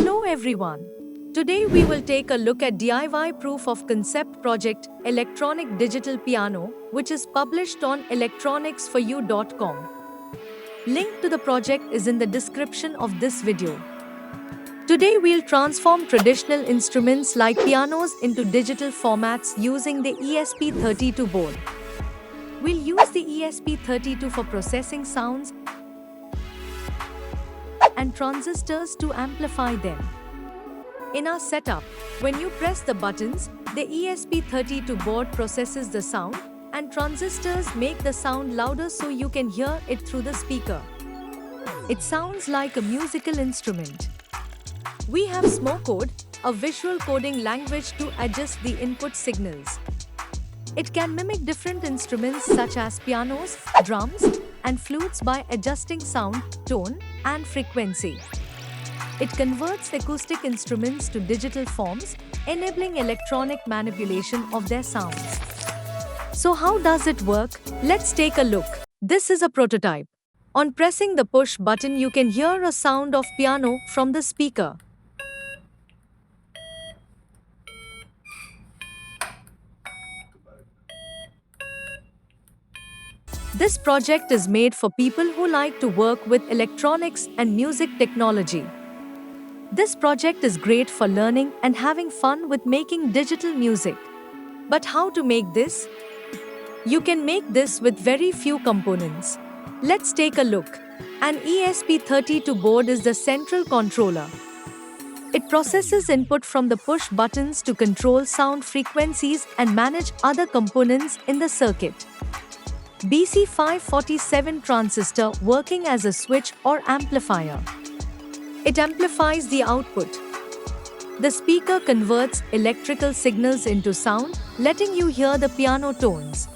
Hello everyone. Today we will take a look at DIY proof of concept project Electronic Digital Piano, which is published on electronicsforyou.com. Link to the project is in the description of this video. Today we'll transform traditional instruments like pianos into digital formats using the ESP32 board. We'll use the ESP32 for processing sounds and transistors to amplify them. In our setup, when you press the buttons, the ESP32 board processes the sound, and transistors make the sound louder so you can hear it through the speaker. It sounds like a musical instrument. We have SmoCode, a visual coding language to adjust the input signals. It can mimic different instruments such as pianos, drums, and flutes by adjusting sound, tone, and frequency. It converts acoustic instruments to digital forms, enabling electronic manipulation of their sounds. So how does it work? Let's take a look. This is a prototype. On pressing the push button, you can hear a sound of piano from the speaker. This project is made for people who like to work with electronics and music technology. This project is great for learning and having fun with making digital music. But how to make this? You can make this with very few components. Let's take a look. An ESP32 board is the central controller. It processes input from the push buttons to control sound frequencies and manage other components in the circuit. BC547 transistor working as a switch or amplifier. It amplifies the output. The speaker converts electrical signals into sound, letting you hear the piano tones.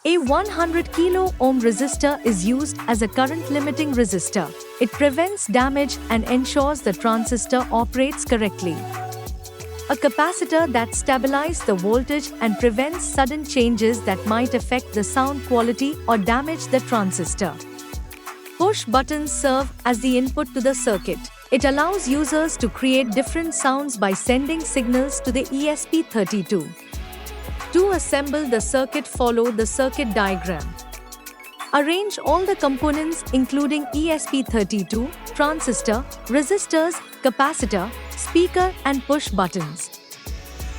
A 100 kilo ohm resistor is used as a current limiting resistor. It prevents damage and ensures the transistor operates correctly. A capacitor that stabilizes the voltage and prevents sudden changes that might affect the sound quality or damage the transistor. Push buttons serve as the input to the circuit. It allows users to create different sounds by sending signals to the ESP32. To assemble the circuit, follow the circuit diagram. Arrange all the components including ESP32, transistor, resistors, capacitor, speaker and push buttons.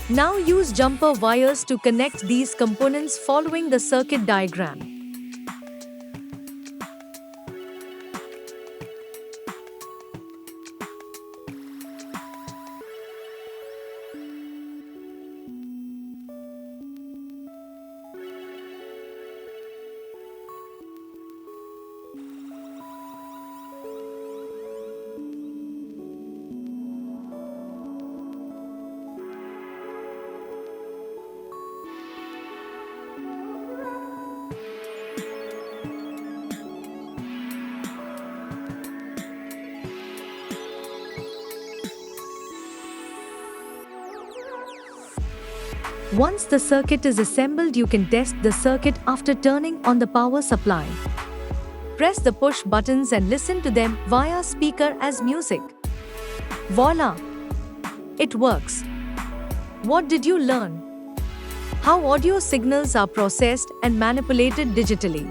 Now use jumper wires to connect these components following the circuit diagram. Once the circuit is assembled, you can test the circuit after turning on the power supply. Press the push buttons and listen to them via speaker as music. Voila! It works. What did you learn? How audio signals are processed and manipulated digitally.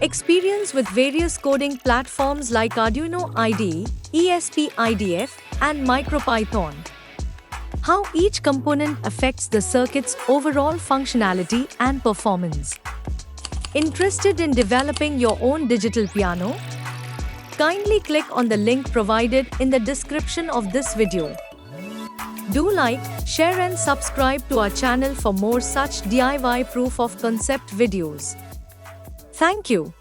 Experience with various coding platforms like Arduino IDE, ESP-IDF, and MicroPython. How each component affects the circuit's overall functionality and performance. Interested in developing your own digital piano? Kindly click on the link provided in the description of this video. Do like, share and subscribe to our channel for more such DIY proof of concept videos. Thank you.